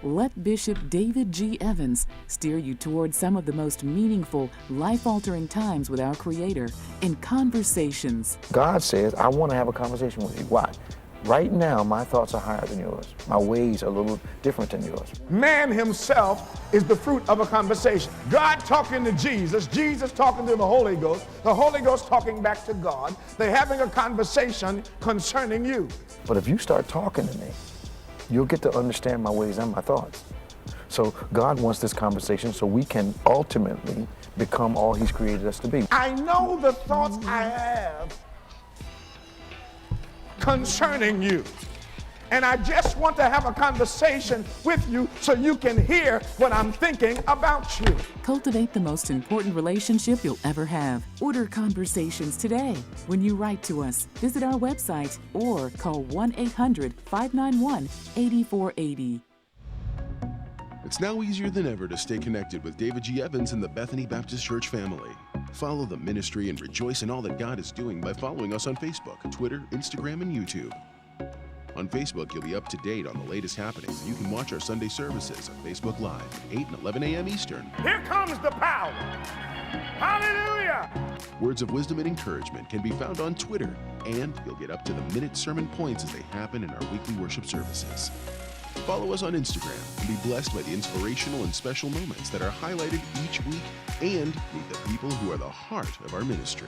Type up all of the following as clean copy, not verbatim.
let Bishop David G. Evans steer you toward some of the most meaningful, life-altering times with our Creator in Conversations. God says, I want to have a conversation with you. Why? Right now, my thoughts are higher than yours. My ways are a little different than yours. Man himself is the fruit of a conversation. God talking to Jesus, Jesus talking to the Holy Ghost talking back to God. They're having a conversation concerning you. But if you start talking to me, you'll get to understand my ways and my thoughts. So God wants this conversation so we can ultimately become all He's created us to be. I know the thoughts I have concerning you. And I just want to have a conversation with you so you can hear what I'm thinking about you. Cultivate the most important relationship you'll ever have. Order Conversations today. When you write to us, visit our website or call 1-800-591-8480. It's now easier than ever to stay connected with David G. Evans and the Bethany Baptist Church family. Follow the ministry and rejoice in all that God is doing by following us on Facebook, Twitter, Instagram, and YouTube. On Facebook, you'll be up to date on the latest happenings, and you can watch our Sunday services on Facebook Live at 8 and 11 a.m. Eastern. Here comes the power. Hallelujah. Words of wisdom and encouragement can be found on Twitter, and you'll get up to the minute sermon points as they happen in our weekly worship services. Follow us on Instagram and be blessed by the inspirational and special moments that are highlighted each week, and meet the people who are the heart of our ministry.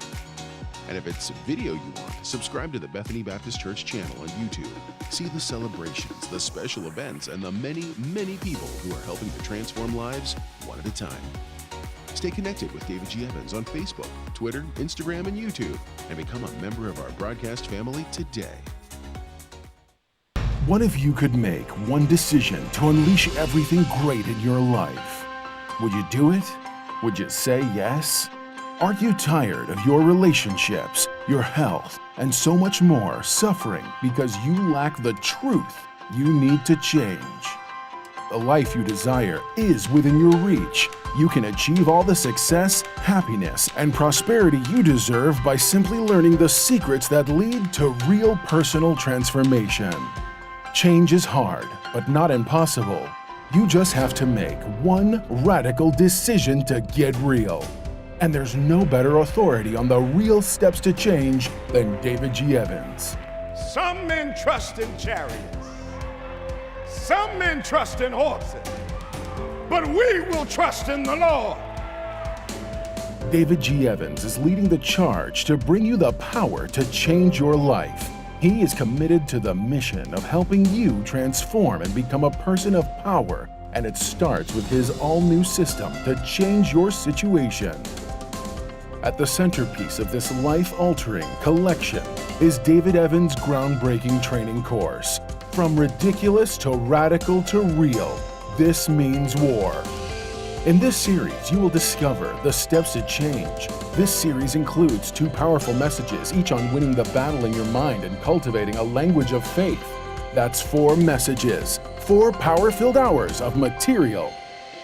And if it's video you want, subscribe to the Bethany Baptist Church channel on YouTube. See the celebrations, the special events, and the many, many people who are helping to transform lives one at a time. Stay connected with David G. Evans on Facebook, Twitter, Instagram, and YouTube, and become a member of our broadcast family today. What if you could make one decision to unleash everything great in your life? Would you do it? Would you say yes? Are you tired of your relationships, your health, and so much more suffering because you lack the truth you need to change? The life you desire is within your reach. You can achieve all the success, happiness, and prosperity you deserve by simply learning the secrets that lead to real personal transformation. Change is hard, but not impossible. You just have to make one radical decision to get real. And there's no better authority on the real steps to change than David G. Evans. Some men trust in chariots. Some men trust in horses. But we will trust in the Lord. David G. Evans is leading the charge to bring you the power to change your life. He is committed to the mission of helping you transform and become a person of power, and it starts with his all-new system to change your situation. At the centerpiece of this life-altering collection is David Evans' groundbreaking training course. From ridiculous to radical to real, this means war. In this series, you will discover the steps to change. This series includes 2 powerful messages, each on winning the battle in your mind and cultivating a language of faith. That's 4 messages, 4 power-filled hours of material.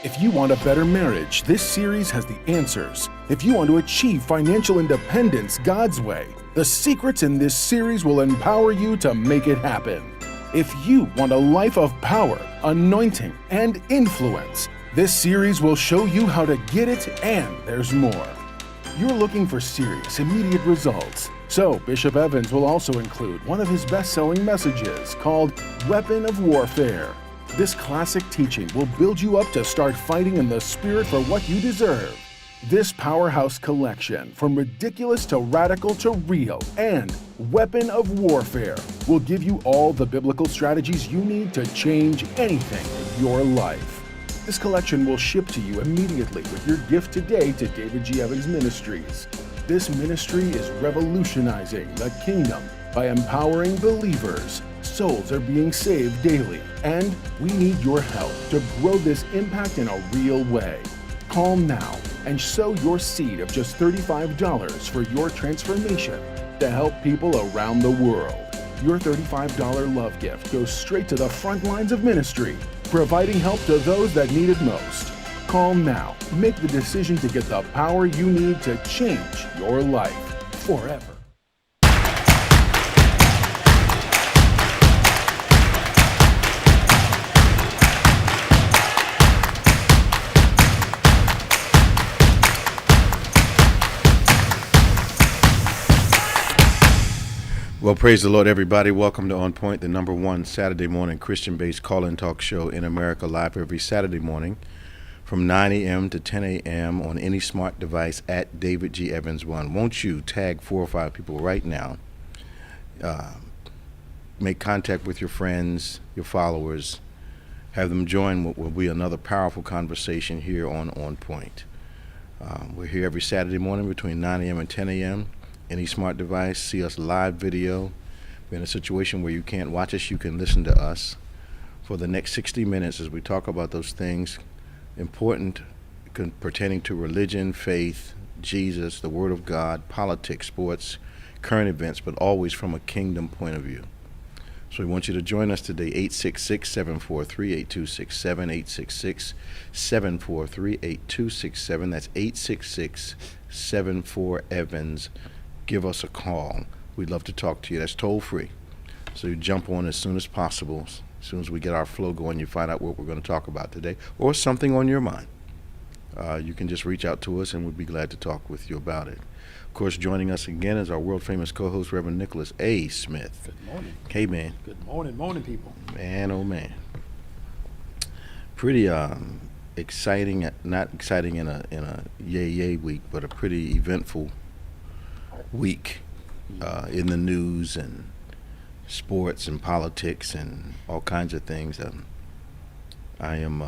If you want a better marriage, this series has the answers. If you want to achieve financial independence God's way, the secrets in this series will empower you to make it happen. If you want a life of power, anointing, and influence, this series will show you how to get it, and there's more. You're looking for serious, immediate results. So Bishop Evans will also include one of his best-selling messages called Weapon of Warfare. This classic teaching will build you up to start fighting in the spirit for what you deserve. This powerhouse collection, from ridiculous to radical to real, and Weapon of Warfare, will give you all the biblical strategies you need to change anything in your life. This collection will ship to you immediately with your gift today to David G. Evans Ministries. This ministry is revolutionizing the kingdom by empowering believers. Souls are being saved daily, and we need your help to grow this impact in a real way. Call now and sow your seed of just $35 for your transformation to help people around the world. Your $35 love gift goes straight to the front lines of ministry, providing help to those that need it most. Call now. Make the decision to get the power you need to change your life forever. Well, praise the Lord, everybody. Welcome to Onpointe, the #1 Saturday morning Christian-based call-in talk show in America, live every Saturday morning from 9 a.m. to 10 a.m. on any smart device at David G. Evans 1. Won't you tag 4 or 5 people right now? Make contact with your friends, your followers. Have them join what will be another powerful conversation here on Onpointe. We're here every Saturday morning between 9 a.m. and 10 a.m. Any smart device, see us live video. We're in a situation where you can't watch us, you can listen to us for the next 60 minutes as we talk about those things important pertaining to religion, faith, Jesus, the Word of God, politics, sports, current events, but always from a kingdom point of view. So we want you to join us today, 866-743-8267, 866-743-8267. That's 866-74-EVANS. Give us a call. We'd love to talk to you. That's toll free. So you jump on as soon as possible. As soon as we get our flow going, you find out what we're going to talk about today or something on your mind. You can just reach out to us and we'd be glad to talk with you about it. Of course, joining us again is our world-famous co-host, Reverend Nicholas A. Smith. Good morning. Hey, man. Good morning, people. Man, oh, man. Pretty exciting, not exciting in a yay week, but a pretty eventful week in the news and sports and politics and all kinds of things. I'm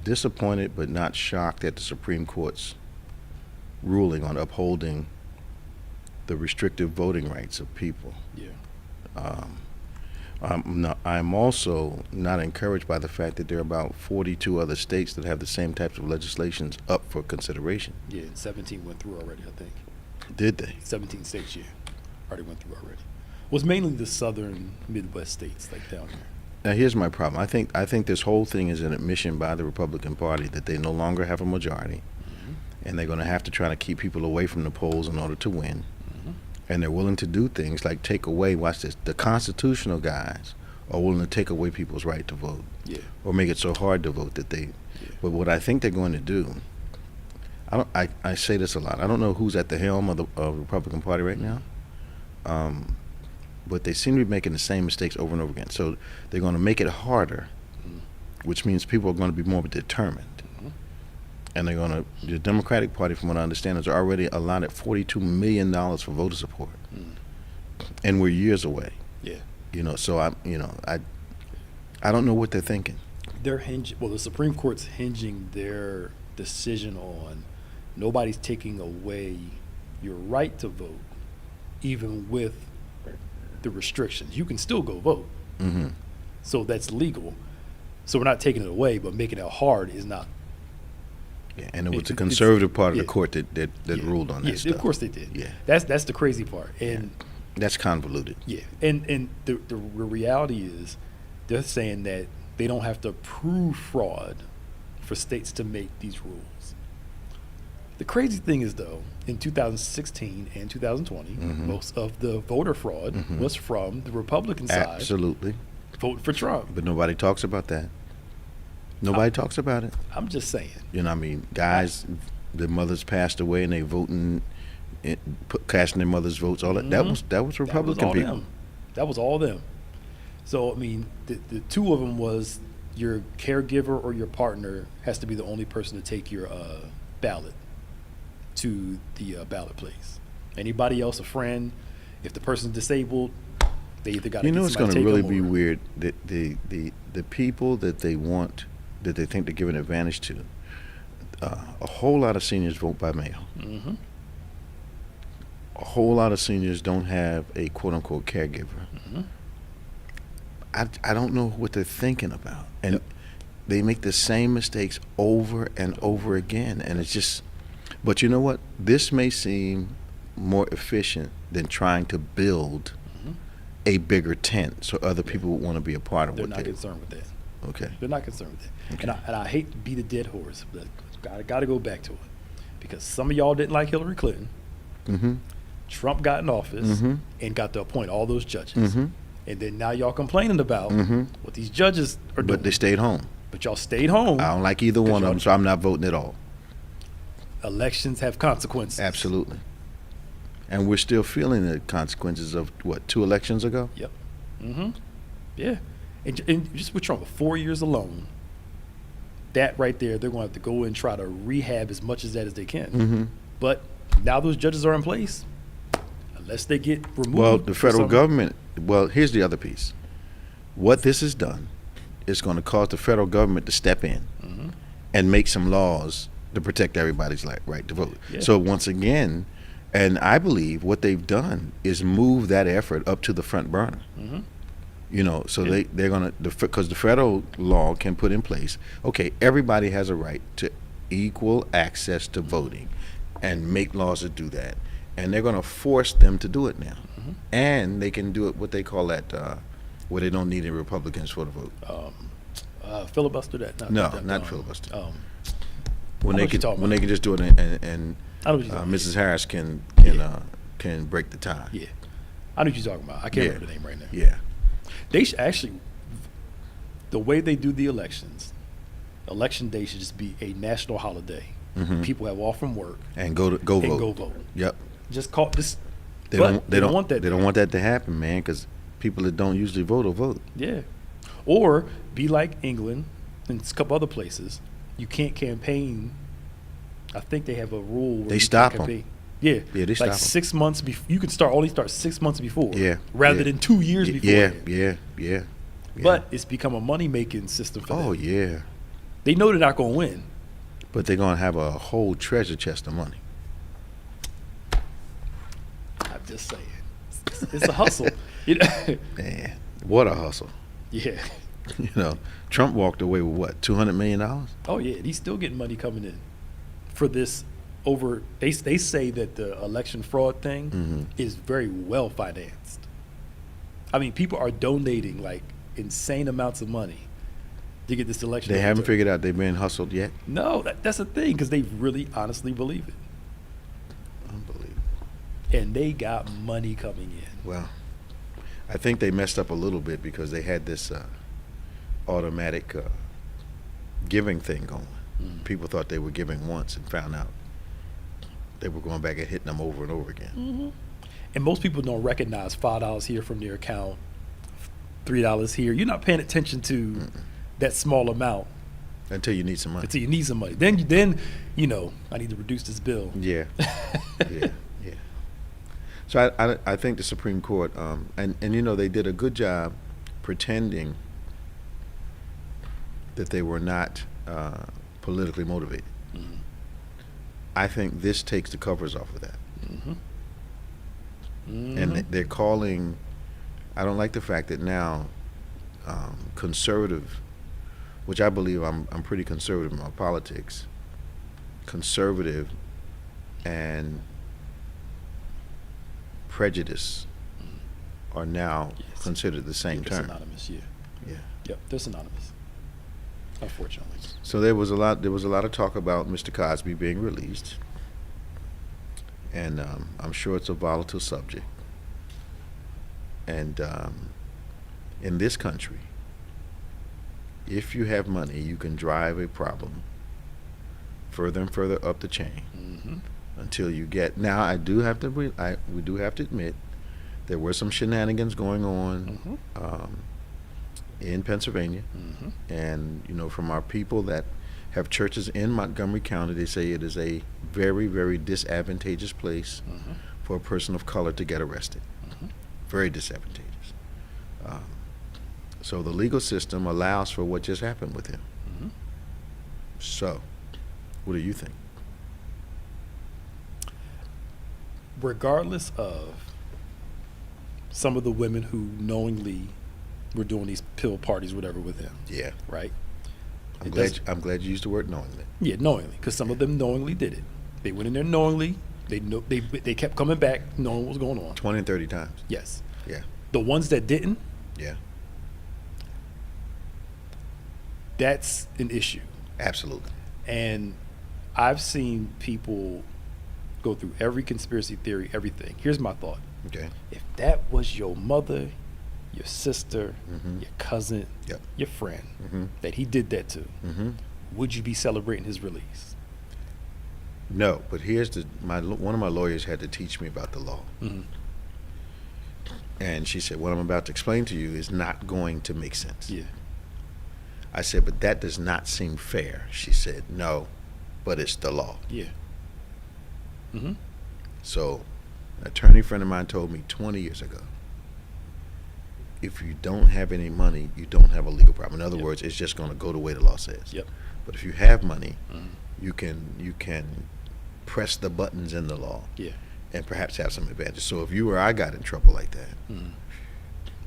disappointed but not shocked at the Supreme Court's ruling on upholding the restrictive voting rights of people. Yeah. I'm also not encouraged by the fact that there are about 42 other states that have the same types of legislations up for consideration. Yeah, 17 went through already, I think. Did they? 17 states, yeah, already went through already. Well, it's mainly the southern Midwest states, like down here. Now, here's my problem. I think this whole thing is an admission by the Republican Party that they no longer have a majority, and they're going to have to try to keep people away from the polls in order to win. And they're willing to do things like take away, watch this, the constitutional guys are willing to take away people's right to vote. Yeah. Or make it so hard to vote that they, but what I think they're going to do, I say this a lot, I don't know who's at the helm of the Republican Party right now, but they seem to be making the same mistakes over and over again. So they're going to make it harder, which means people are going to be more determined. And they're going to, the Democratic Party, from what I understand, has already allotted $42 million for voter support. And we're years away. Yeah. You know, so I don't know what they're thinking. The Supreme Court's hinging their decision on nobody's taking away your right to vote, even with the restrictions. You can still go vote. So that's legal. So we're not taking it away, but making it hard is not. Yeah, and it was the conservative part of the court that ruled on that stuff. Of course they did. Yeah. That's the crazy part. And that's convoluted. Yeah. And the reality is they're saying that they don't have to prove fraud for states to make these rules. The crazy thing is, though, in 2016 and 2020, most of the voter fraud was from the Republican side. Absolutely. Voting for Trump. But nobody talks about that. Nobody talks about it. I'm just saying. You know, I mean, guys, their mothers passed away and they voting, casting their mothers' votes. All that. That was Republican people. Them. That was all them. So I mean, the two of them was your caregiver or your partner has to be the only person to take your ballot to the ballot place. Anybody else, a friend, if the person's disabled, they either got to. You know, it's going to really be weird that the people that they want, that they think they're giving advantage to, a whole lot of seniors vote by mail. A whole lot of seniors don't have a quote-unquote caregiver. I don't know what they're thinking about. And they make the same mistakes over and over again. And it's just, but you know what? This may seem more efficient than trying to build a bigger tent so other people would want to be a part of They're what not concerned with that. Okay. They're not concerned with that. Okay. And I hate to beat a dead horse, but I got to go back to it. Because some of y'all didn't like Hillary Clinton. Trump got in office and got to appoint all those judges. And then now y'all complaining about what these judges are doing. But they stayed home. But y'all stayed home. I don't like either one of them, so I'm not voting at all. Elections have consequences. Absolutely. And we're still feeling the consequences of, what, 2 elections ago? Yep. Yeah. And just with Trump, 4 years alone, that right there, they're going to have to go and try to rehab as much as that as they can. But now those judges are in place, unless they get removed. Well, the federal government, well, here's the other piece. What this has done is going to cause the federal government to step in and make some laws to protect everybody's right to vote. Yeah. So once again, and I believe what they've done is move that effort up to the front burner. You know, so they're going to, because the federal law can put in place, okay, everybody has a right to equal access to voting, and make laws that do that. And they're going to force them to do it now. And they can do it, what they call that, where they don't need any Republicans for the vote. Filibuster that? Not filibuster. I know what you're talking when they about. can just do it, and I know what you're talking Mrs. Harris can break the tie. Yeah. I know what you're talking about. I can't remember the name right now. Yeah. They should actually, the way they do the elections, election day should just be a national holiday. People have off from work And go vote. Yep. Just call this. They but don't want that. They don't want that to happen, man, because people that don't usually vote will vote. Yeah. Or be like England and a couple other places. You can't campaign. I think they have a rule where They you stop can't 'em. campaign. Yeah. Yeah, they like stop 'em. 6 months before. You can only start 6 months before. Yeah. Rather Yeah. than 2 years before. Yeah. But it's become a money making system for them. Oh yeah. They know they're not going to win. But they're gonna have a whole treasure chest of money. I'm just saying. It's a hustle. You know? Man, what a hustle. Yeah. You know, Trump walked away with what, $200 million? Oh yeah, he's still getting money coming in for this. Over they say that the election fraud thing is very well financed. I mean, people are donating like insane amounts of money to get this election. They haven't overturned. figured out they've been hustled yet? No, that's the thing, because they really honestly believe it, Unbelievable. and they got money coming in. Well, I think they messed up a little bit because they had this automatic giving thing going. People thought they were giving once and found out they were going back and hitting them over and over again. And most people don't recognize $5 here from their account, $3 here. You're not paying attention to that small amount Until you need some money. until you need some money. Then you know, I need to reduce this bill. Yeah. Yeah. So I think the Supreme Court, and you know, they did a good job pretending that they were not politically motivated. I think this takes the covers off of that. And they're calling, I don't like the fact that now conservative, which I believe I'm pretty conservative in my politics, conservative and prejudice are now considered the same They're term. synonymous, yeah. Yeah. Yep, they're synonymous, unfortunately. So there was a lot of talk about Mr. Cosby being released, and I'm sure it's a volatile subject. And in this country, if you have money, you can drive a problem further and further up the chain until you get. Now, we do have to admit there were some shenanigans going on in Pennsylvania, and you know, from our people that have churches in Montgomery County, they say it is a very, very disadvantageous place for a person of color to get arrested. Very disadvantageous. So the legal system allows for what just happened with him. So, what do you think? Regardless of some of the women who knowingly were doing these pill parties, whatever, with him, Yeah, right? I'm glad you used the word knowingly. Yeah, knowingly, because some of them knowingly did it. They went in there knowingly. They kept coming back, knowing what was going on. 20 and 30 times. Yes. Yeah, The ones that didn't, yeah, that's an issue. absolutely. And I've seen people go through every conspiracy theory, everything. Here's my thought. Okay. If that was your mother, your sister, your cousin, Yep. your friend that he did that to, would you be celebrating his release? No, but here's one of my lawyers had to teach me about the law. Mm-hmm. And she said, what I'm about to explain to you is not going to make sense. Yeah. I said, but that does not seem fair. She said, no, but it's the law. Yeah. Mm-hmm. So an attorney friend of mine told me 20 years ago, if you don't have any money, you don't have a legal problem. In other Yep. words, it's just going to go the way the law says. Yep. But if you have money, Mm-hmm. you can press the buttons in the law Yeah. and perhaps have some advantage. So if you or I got in trouble like that,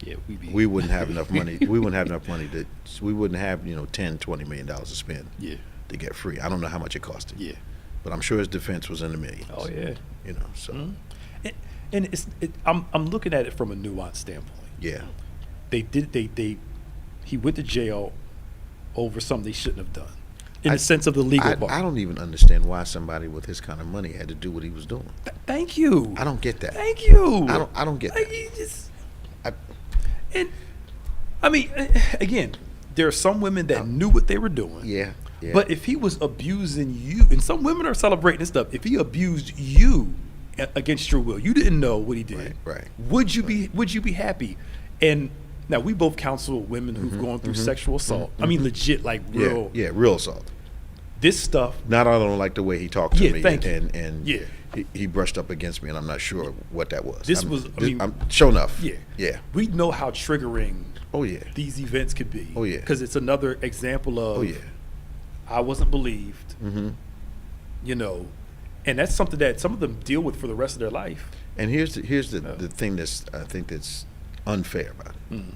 Yeah. we wouldn't have enough money. We wouldn't have enough money we wouldn't have, $10-20 million to spend Yeah. to get free. I don't know how much it costed. Yeah. But I'm sure his defense was in the millions. Oh yeah. So And I'm looking at it from a nuanced standpoint. yeah. He went to jail over something they shouldn't have done. In the sense of the legal part. I don't even understand why somebody with his kind of money had to do what he was doing. Thank you. I don't get that. Thank you. I don't get Like, that. you just, I- and I mean, again, there are some women that knew what they were doing. Yeah. Yeah. But if he was abusing you, and some women are celebrating this stuff, if he abused you against your will, you didn't know what he did. Right. Would you be happy? And now we both counsel women who've gone through sexual assault. I mean, legit, like real. Yeah, real assault. This stuff. Not I don't like the way he talked to Yeah, me, thank you. and Yeah. he brushed up against me, and I'm not sure what that was. I'm sure enough. Yeah. Yeah. We know how triggering Oh yeah. these events could be. Oh, yeah. Because it's another example of. Oh yeah. I wasn't believed. Mm-hmm. And that's something that some of them deal with for the rest of their life. And here's the thing that's unfair about it. Mm.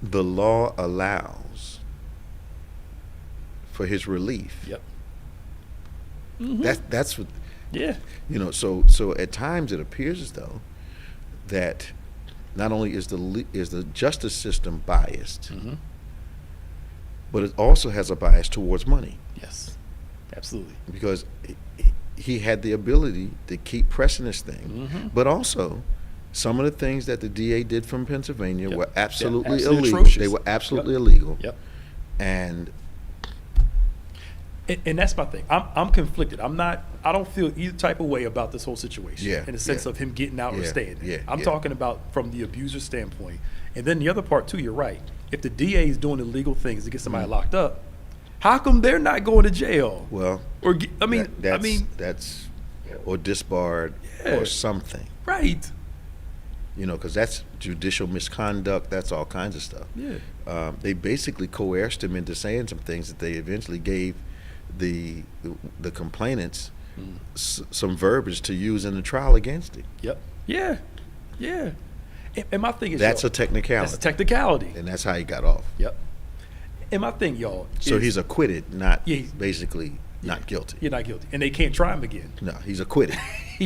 The law allows for his relief. Yep. That's what Yeah. So at times it appears as though that not only is the justice system biased, Mm-hmm. but it also has a bias towards money, Yes. Absolutely. because he had the ability to keep pressing this thing, Mm-hmm. but also some of the things that the DA did from Pennsylvania Yep. were absolutely absolutely illegal. atrocious. They were absolutely Yep. illegal. Yep. And And that's my thing. I'm conflicted. I don't feel either type of way about this whole situation. Yeah, In the sense yeah. of him getting out or Yeah, staying. yeah, I'm yeah. talking about from the abuser standpoint. And then the other part too, you're right. If the DA is doing illegal things to get somebody locked up, how come they're not going to jail? well, Or that's or disbarred Yeah. or something, right. because that's judicial misconduct. That's all kinds of stuff. Yeah. They basically coerced him into saying some things that they eventually gave the complainants some verbiage to use in the trial against him. Yep. Yeah. Yeah. And my thing is That's y'all, a technicality. That's a technicality. And that's how he got off. Yep. And my thing, y'all. So is he's acquitted, not Yeah, basically not guilty. You're not guilty. And they can't try him again. No, he's acquitted.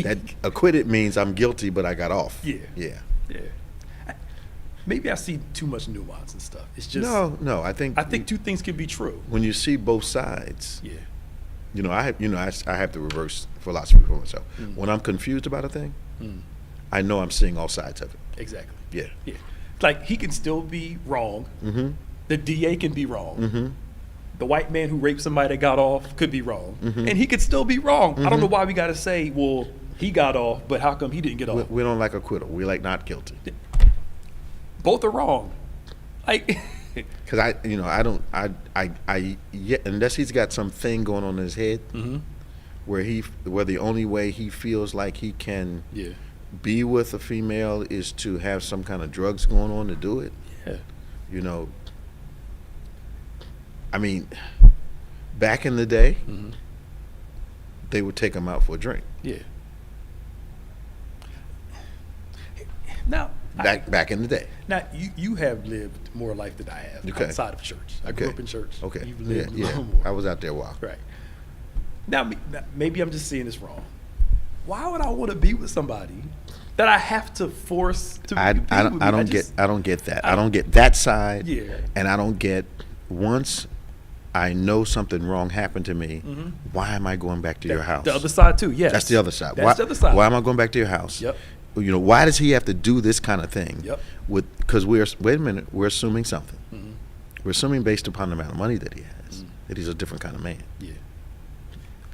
That acquitted means I'm guilty, but I got off. Yeah. Yeah. Yeah. Maybe I see too much nuance and stuff. It's just No. I think two things can be true. when you see both sides, Yeah. I have the reverse philosophy for myself. When I'm confused about a thing, I know I'm seeing all sides of it. Exactly. Yeah. Yeah. Like he can still be wrong. Mm-hmm. The DA can be wrong. Mm-hmm. The white man who raped somebody that got off could be wrong. Mm-hmm. And he could still be wrong. I don't know why we got to say, well, he got off, but how come he didn't get off? We don't like acquittal. We like not guilty. Both are wrong. Like, Because unless he's got something going on in his head, where the only way he feels like he can yeah. be with a female is to have some kind of drugs going on to do it. Yeah. I mean, back in the day, they would take him out for a drink. Yeah. Now, Back in the day. Now, you have lived more life than I have outside of church. I grew up in church. Okay. You've lived a yeah. little more. I was out there a while. Right. Now, maybe I'm just seeing this wrong. Why would I want to be with somebody that I have to force to be with me? I don't get that. I don't get that side. Yeah. And I don't get once I know something wrong happened to me, why am I going back to your house? The other side too, yes. That's the other side. That's the other side. Why am I going back to your house? Yep. Why does he have to do this kind of thing? Yep. Because wait a minute, we're assuming something. We're assuming based upon the amount of money that he has, that he's a different kind of man. Yeah.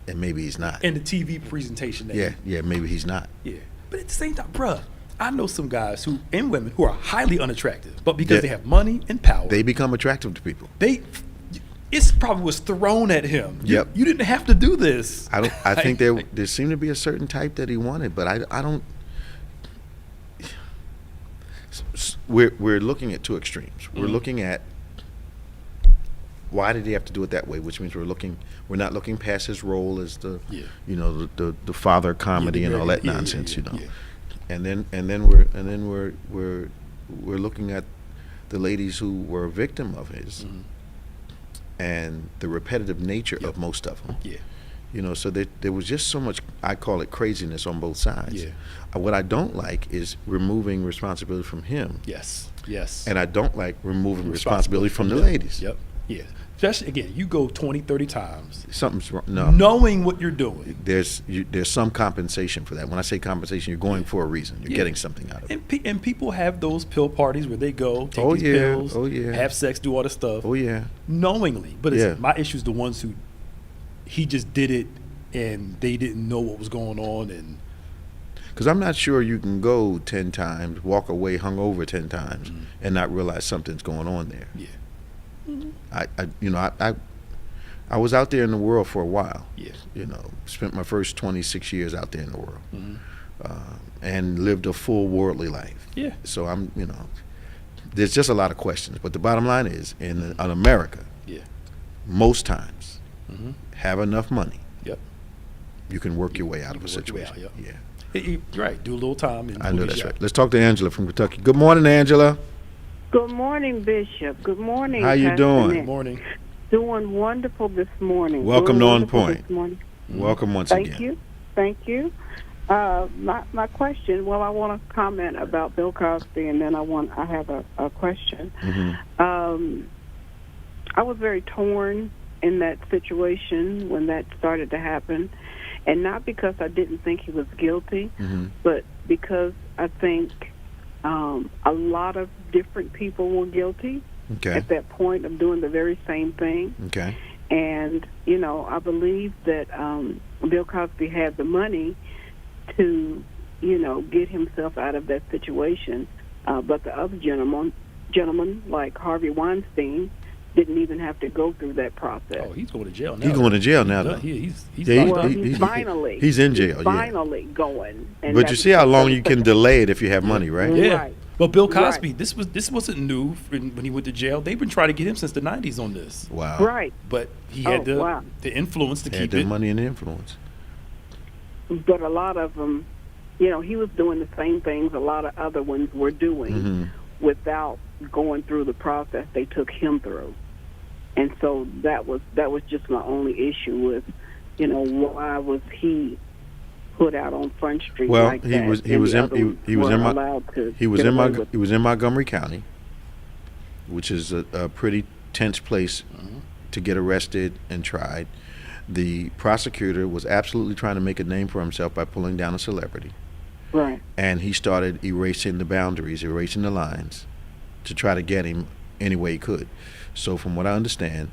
and maybe he's not. And the TV presentation. That Maybe he's not. Yeah, but at the same time, bruh, I know some guys and women who are highly unattractive, but because they have money and power, they become attractive to people. It's probably was thrown at him. Yep. You didn't have to do this. I think there seemed to be a certain type that he wanted, but I don't. We're looking at two extremes. We're looking at why did he have to do it that way, which means we're not looking past his role as the the father comedy and all that nonsense, you know. Yeah. And then we're looking at the ladies who were a victim of his and the repetitive nature of most of them. Yeah. You know, so there was just so much, I call it craziness on both sides. Yeah. What I don't like is removing responsibility from him. Yes. And I don't like removing responsibility from the ladies. Yep. Yeah. Especially, again, you go 20, 30 times. Something's wrong. No. Knowing what you're doing. There's some compensation for that. When I say compensation, you're going for a reason. You're getting something out of it. And people have those pill parties where they go, take these pills, have sex, do all this stuff. Oh, yeah. Knowingly. But my issue is the ones who he just did it and they didn't know what was going on. And because I'm not sure you can go 10 times, walk away hungover 10 times, and not realize something's going on there. Yeah. I was out there in the world for a while. Yeah. You know, spent my first 26 years out there in the world, and lived a full worldly life. Yeah. So there's just a lot of questions. But the bottom line is, in America, most times, have enough money. Yep. You can work your way out of a situation. You're right. Do a little time. And I know that's right. Let's talk to Angela from Kentucky. Good morning, Angela. Good morning, Bishop. Good morning. How you doing? Good morning. Doing wonderful this morning. Welcome to Onpointe. Welcome once again. Thank you. My question. Well, I want to comment about Bill Cosby, and then I have a question. I was very torn in that situation when that started to happen, and not because I didn't think he was guilty, but because I think a lot of different people were guilty at that point of doing the very same thing. Okay. And, I believe that Bill Cosby had the money to, get himself out of that situation. But the other gentlemen, like Harvey Weinstein, didn't even have to go through that process. Oh, he's going to jail now. He's going to jail now, though. He's finally. He's in jail. Finally going. And but you see how long you can delay it if you have money, right? Yeah. Right. Well, Bill Cosby, this wasn't new when he went to jail. They've been trying to get him since the 90s on this. Wow. Right. But he had the influence to keep the money and the influence. But a lot of them, he was doing the same things a lot of other ones were doing without going through the process they took him through. And so that was just my only issue with, why was he put out on Front Street like that? He was in Montgomery County, which is a pretty tense place to get arrested and tried. The prosecutor was absolutely trying to make a name for himself by pulling down a celebrity. Right. And he started erasing the boundaries, erasing the lines to try to get him any way he could. So from what I understand,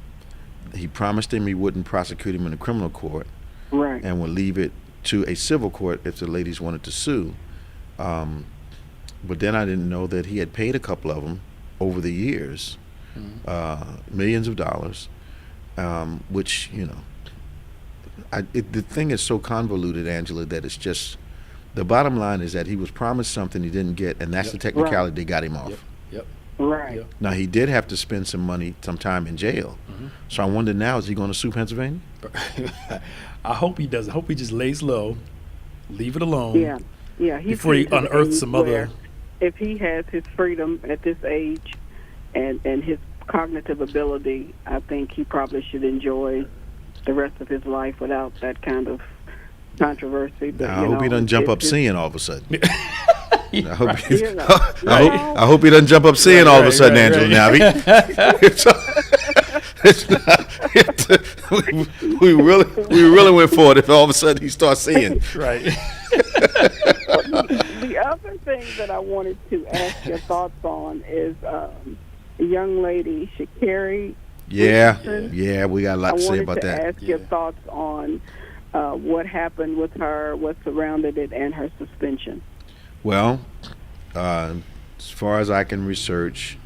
he promised him he wouldn't prosecute him in a criminal court, right, and would leave it to a civil court if the ladies wanted to sue. But then I didn't know that he had paid a couple of them over the years, millions of dollars, which, the thing is so convoluted, Angela, that it's just, the bottom line is that he was promised something he didn't get, and that's the technicality that got him off. Yep. Right. Yep. Now, he did have to spend some money, some time in jail. So I wonder now, is he going to sue Pennsylvania? I hope he doesn't. I hope he just lays low, leave it alone. Yeah. Before he unearths some other. If he has his freedom at this age and his cognitive ability, I think he probably should enjoy the rest of his life without that kind of controversy. But, I hope he doesn't jump up seeing all of a sudden. I hope I hope he doesn't jump up seeing all of a sudden, Angela. Now, we really went for it if all of a sudden he starts seeing. Right. The other thing that I wanted to ask your thoughts on is a young lady, Sha'Carri Richardson. Yeah, we got a lot to say about that. I wanted to ask your thoughts on what happened with her, what surrounded it, and her suspension. Well, as far as I can research,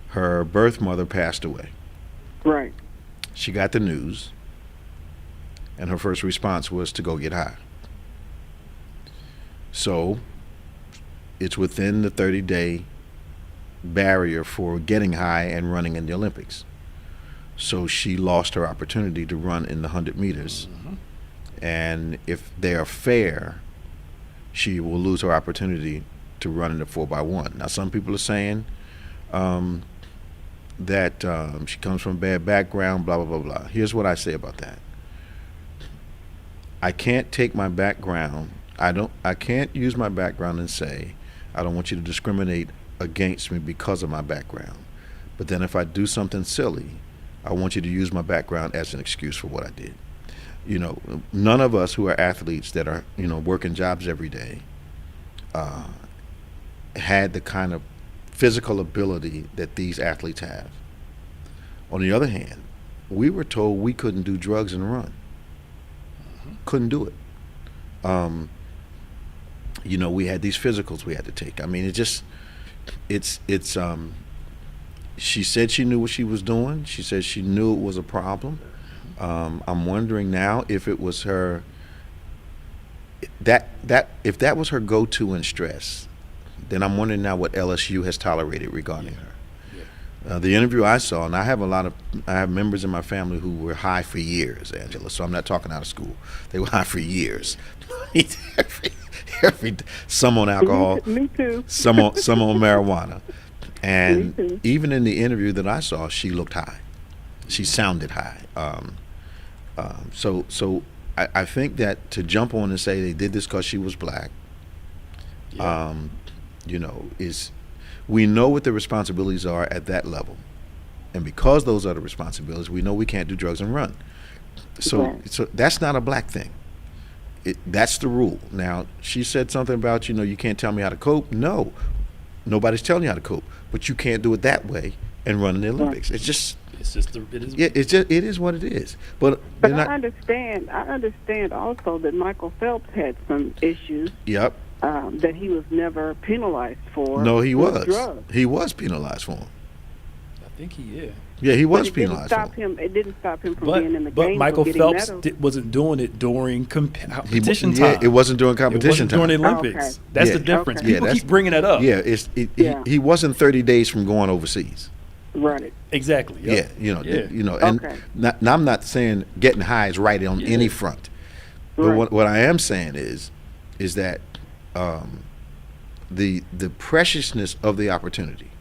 her birth mother passed away. Right. She got the news, and her first response was to go get high. So it's within the 30-day barrier for getting high and running in the Olympics. So she lost her opportunity to run in the 100 meters. And if they are fair, she will lose her opportunity to run in the 4x1. Now, some people are saying that she comes from a bad background, blah, blah, blah, blah. Here's what I say about that. I can't take my background. I can't use my background and say, I don't want you to discriminate against me because of my background. But then if I do something silly, I want you to use my background as an excuse for what I did. You know, none of us who are athletes that are, you know, working jobs every day had the kind of physical ability that these athletes have. On the other hand, we were told we couldn't do drugs and run. Couldn't do it. You know, we had these physicals we had to take. I mean, she said she knew what she was doing. She said she knew it was a problem. I'm wondering now if it was her, if that was her go-to in stress, then I'm wondering now what LSU has tolerated regarding her. The interview I saw, and I have members in my family who were high for years, Angela, so I'm not talking out of school. They were high for years. Some on alcohol, Me too. some on marijuana. And even in the interview that I saw, she looked high. She sounded high. So I think that to jump on and say they did this because she was black, you know, we know what the responsibilities are at that level. And because those are the responsibilities, we know we can't do drugs and run. So that's not a black thing. That's the rule. Now, she said something about, you know, you can't tell me how to cope. No, nobody's telling you how to cope, but you can't do it that way and run in the Olympics. It is what it is. But I understand also that Michael Phelps had some issues. Yep. That he was never penalized for. No, he was. Drugs. He was penalized for them. I think he is. Yeah, he was penalized. It didn't stop him from being in the game. But Michael Phelps wasn't doing it during competition time. Yeah, it wasn't during competition time. During the Olympics. That's the difference. People keep bringing that up. Yeah, he wasn't 30 days from going overseas. Right. Exactly. Yep. Yeah, you know, and now I'm not saying getting high is right on any front. But what I am saying is that the preciousness of the opportunity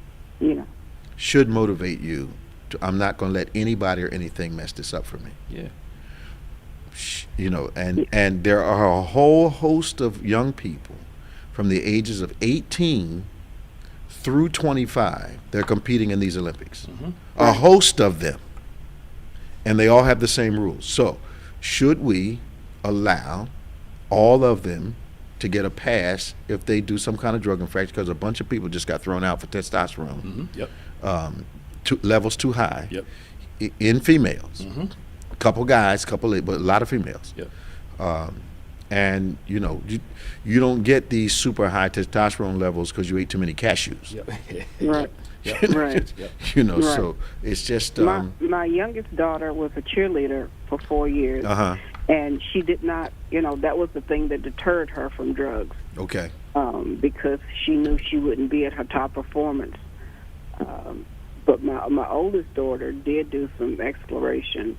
should motivate you. I'm not going to let anybody or anything mess this up for me. Yeah. You know, and there are a whole host of young people from the ages of 18 through 25. They're competing in these Olympics. A host of them, and they all have the same rules. So, should we allow all of them to get a pass if they do some kind of drug infraction? Because a bunch of people just got thrown out for testosterone. Levels too high in females. A couple guys, but a lot of females. And you know, you don't get these super high testosterone levels because you ate too many cashews. Right. You know, so it's just my youngest daughter was a cheerleader for 4 years, and she did not. You know, that was the thing that deterred her from drugs. Okay. Because she knew she wouldn't be at her top performance. But my oldest daughter did do some exploration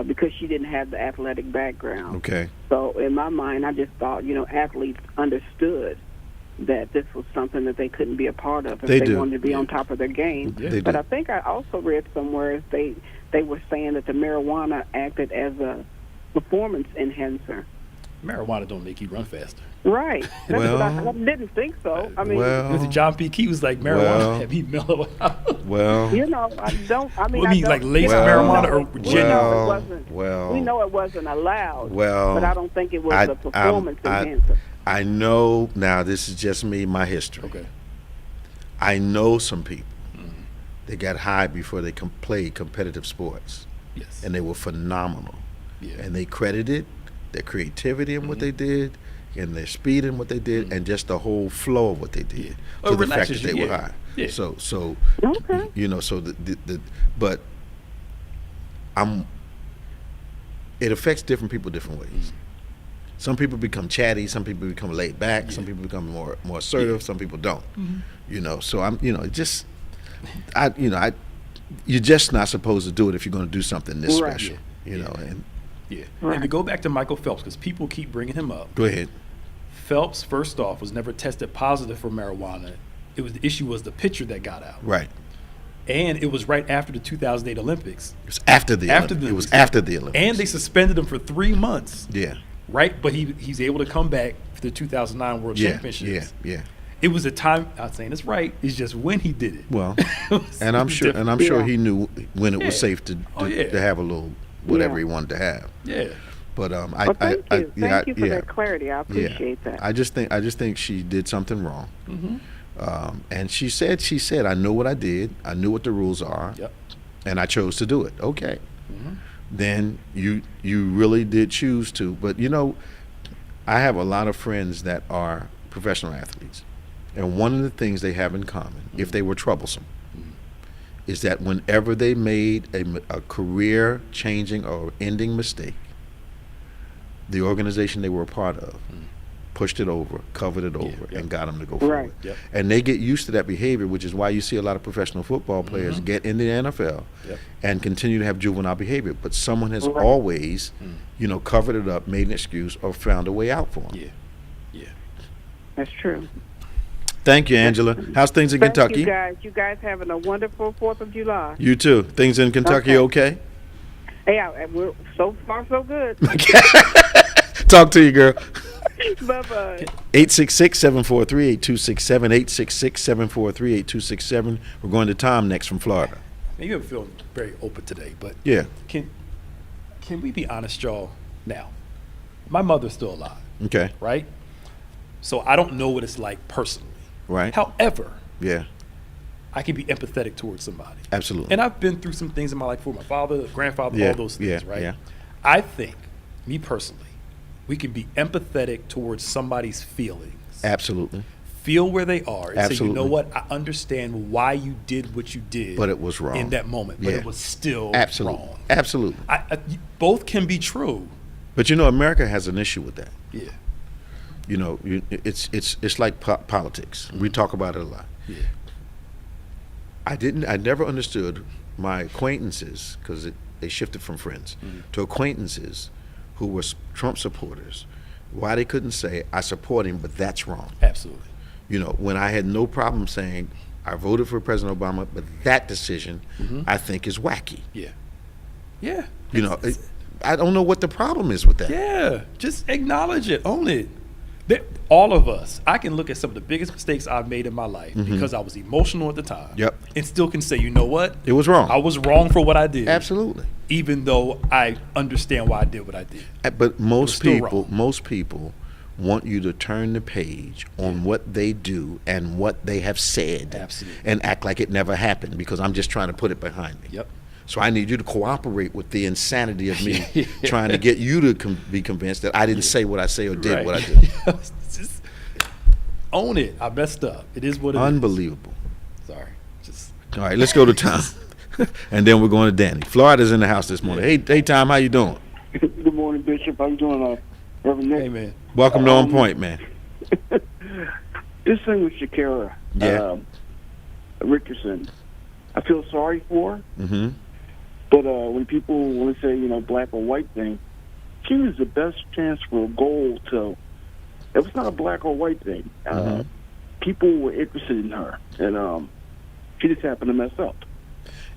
because she didn't have the athletic background. Okay. So in my mind, I just thought, you know, athletes understood that this was something that they couldn't be a part of if they wanted to be on top of their game. But I think I also read somewhere they were saying that the marijuana acted as a performance enhancer. Marijuana don't make you run faster. Right. That's what I didn't think so. I mean, John P. Key was like, marijuana have you mellow out. You know, I mean, like laced marijuana or we know it wasn't allowed. But I don't think it was a performance enhancer. I know now. This is just me, my history. Okay. I know some people that got high before they played competitive sports. Yes. And they were phenomenal. Yeah. And they credited their creativity in what they did, and their speed in what they did, and just the whole flow of what they did. Well, To the fact relaxes that they you, were yeah. high. Yeah. So Okay. you know, so but it affects different people different ways. Some people become chatty, some people become laid back, some people become more assertive, some people don't. You know, so you're just not supposed to do it if you're going to do something this Right. special. You know, and Yeah. Right. And to go back to Michael Phelps, because people keep bringing him up. go ahead. Phelps, first off, was never tested positive for marijuana. The issue was the picture that got out. Right. And it was right after the 2008 Olympics. It was after the After Olympics. the It was Olympics. after the Olympics. And they suspended him for 3 months. Yeah. Right? But he's able to come back for the 2009 World Yeah. Championships. Yeah. It was a time, I'm saying it's right, it's just when he did it. Well, It was and I'm sure Yeah. he knew when it was Yeah. safe to have a little whatever Yeah. he wanted to have. Yeah. But Well, thank you. Thank you for that clarity. I appreciate that. I just think she did something wrong. And she said, I know what I did. I knew what the rules are. Yep. And I chose to do it. Okay. Then you really did choose to. But you know, I have a lot of friends that are professional athletes. And one of the things they have in common, if they were troublesome, is that whenever they made a career changing or ending mistake, the organization they were a part of pushed it over, covered it over, and got them to go forward. Yep. And they get used to that behavior, which is why you see a lot of professional football players get in the NFL and continue to have juvenile behavior. But someone has always, covered it up, made an excuse, or found a way out for them. Yeah. That's true. Thank you, Angela. How's things in Thank Kentucky? you guys. You guys having a wonderful 4th of July. You too. Things in Kentucky okay? Yeah, we're so far so good. Talk to you, girl. Bye-bye. 866-743-8267, 866-743-8267. We're going to Tom next from Florida. Man, you feel very open today, but Yeah. can we be honest, y'all? Now, my mother's still alive, Okay. right? So I don't know what it's like personally. Right. However, Yeah. I can be empathetic towards somebody. Absolutely. And I've been through some things in my life for my father, grandfather, Yeah, all those things, yeah, right? yeah. I think, me personally, we can be empathetic towards somebody's feelings. Absolutely. Feel where they are and say, you Absolutely. know what, I understand why you did what you did. But it was wrong. in that moment, but Yeah. it was still Absolutely. wrong. Absolutely. Both can be true. But you know, America has an issue with that. Yeah. You know, it's like politics. We talk about it a lot. Yeah. I never understood my acquaintances, because they shifted from friends to acquaintances who were Trump supporters, why they couldn't say, I support him, but that's wrong. Absolutely. You know, when I had no problem saying, I voted for President Obama, but that decision I think is wacky. Yeah. Yeah. You know, I don't know what the problem is with that. Yeah. Just acknowledge it. Own it. All of us, I can look at some of the biggest mistakes I've made in my life because I was emotional at the time. Yep. And still can say, you know what? It was wrong. I was wrong for what I did. Absolutely. Even though I understand why I did what I did. But most still people want you to turn the page on what they do and what they have said. Absolutely. And act like it never happened, because I'm just trying to put it behind me. Yep. So I need you to cooperate with the insanity of me trying to get you to be convinced that I didn't say what I say or did what I did. Just own it. I messed up. It is what it is. Unbelievable. Sorry. Just All right, let's go to Tom. And then we're going to Danny. Florida's in the house this morning. Hey, Tom, how you doing? Good morning, Bishop. How you doing, Reverend Nick? hey man. Welcome to Onpointe, man. This thing with Sha'Carri Richardson, I feel sorry for her. Mm-hmm. But when people want to say, black or white thing, she was the best chance for a goal to. It was not a black or white thing. People were interested in her, and she just happened to mess up.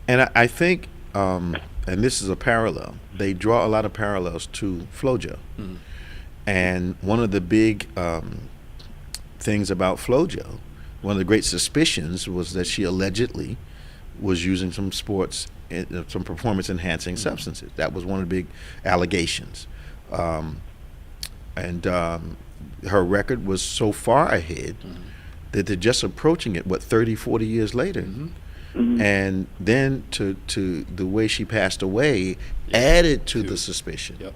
And I think, and this is a parallel, they draw a lot of parallels to FloJo. And one of the big things about FloJo, one of the great suspicions was that she allegedly was using some some performance-enhancing substances. That was one of the big allegations. And her record was so far ahead that they're just approaching it, 30, 40 years later. And then to the way she passed away added to the suspicion. Yep.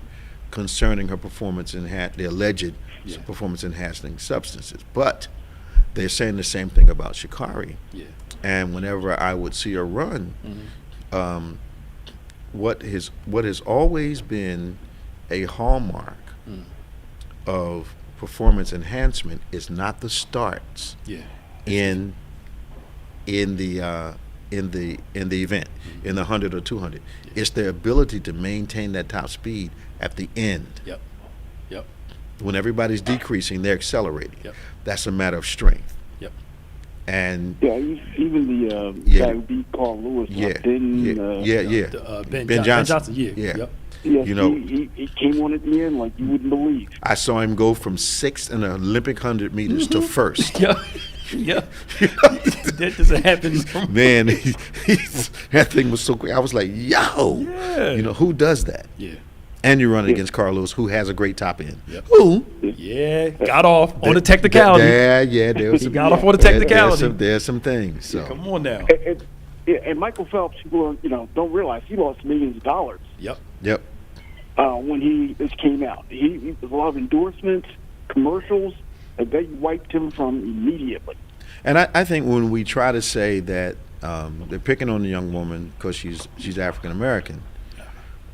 concerning her performance in the alleged performance enhancing substances. But they're saying the same thing about Sha'Carri. Yeah. And whenever I would see her run, what has always been a hallmark of performance enhancement is not the starts in the event, in the 100 or 200. It's their ability to maintain that top speed at the end. Yep. When everybody's decreasing, they're accelerating. Yep. That's a matter of strength. Yep. And even the guy who beat Carl Lewis, Ben Johnson. Yeah. Yes, You know, he came on at the end like you wouldn't believe. I saw him go from 6th in the Olympic 100 meters to 1st. Yeah. That doesn't happen. Man, that thing was so quick. I was like, yo, you know, who does that? Yeah. And you're running against Carlos, who has a great top end. Yep. Who? Yeah, got off on the technicality. There was He got off on the technicality. There's some things. So. Come on now. And Michael Phelps, people don't realize he lost millions of dollars. Yep. When this came out, he was a lot of endorsements, commercials, and they wiped him from immediately. And I think when we try to say that they're picking on the young woman because she's African American,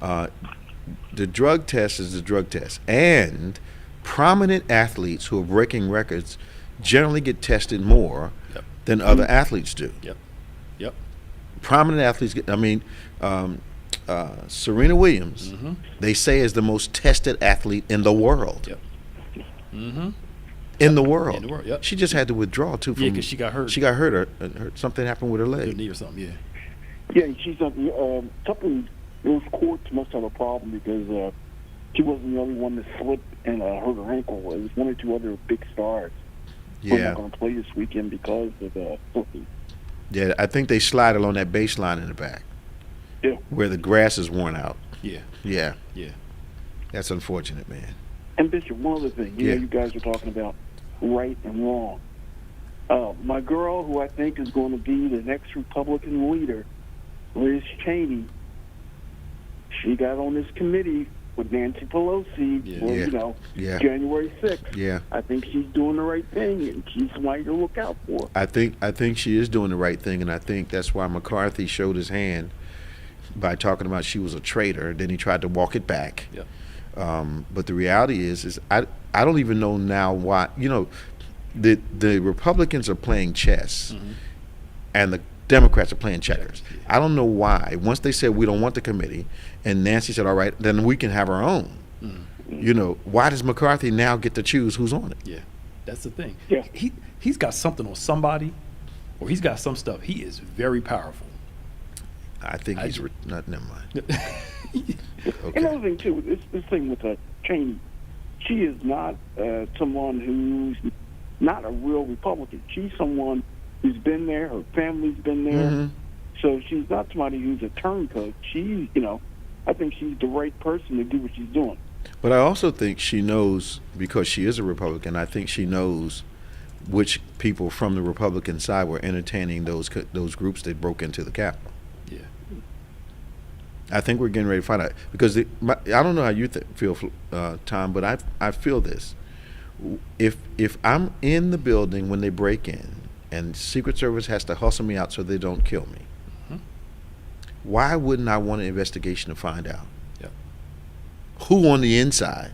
the drug test is the drug test, and prominent athletes who are breaking records generally get tested more than other athletes do. Yep. Prominent athletes get. I mean, Serena Williams, they say is the most tested athlete in the world. In the world. Yep. She just had to withdraw too. Because she got hurt. She got hurt. Something happened with her leg. Her knee or something. Yeah. Yeah, she's something. Those courts must have a problem because she wasn't the only one that slipped and hurt her ankle. It was one or two other big stars. Who are not going to play this weekend because of slipping. Yeah, I think they slide along that baseline in the back. Yeah. Where the grass is worn out. Yeah. That's unfortunate, man. And Bishop, one other thing. You know, you guys are talking about right and wrong. My girl, who I think is going to be the next Republican leader, Liz Cheney, she got on this committee with Nancy Pelosi January 6th. Yeah. I think she's doing the right thing, and she's somebody to look out for. I think she is doing the right thing, and I think that's why McCarthy showed his hand by talking about she was a traitor. Then he tried to walk it back. But the reality is I don't even know now why. You know, the Republicans are playing chess, and the Democrats are playing checkers. I don't know why. Once they said we don't want the committee, and Nancy said, all right, then we can have our own. You know, why does McCarthy now get to choose who's on it? Yeah, that's the thing. Yeah. He's got something on somebody, or he's got some stuff. He is very powerful. I think he's not. Never mind. Okay. Another thing too, this thing with Cheney, she is not someone who's not a real Republican. She's someone who's been there. Her family's been there. So she's not somebody who's a turncoat. She's, I think she's the right person to do what she's doing. But I also think she knows, because she is a Republican, I think she knows which people from the Republican side were entertaining those groups that broke into the Capitol. Yeah. I think we're getting ready to find out, because I don't know how you feel, Tom, but I feel this. If I'm in the building when they break in, and Secret Service has to hustle me out so they don't kill me, why wouldn't I want an investigation to find out who on the inside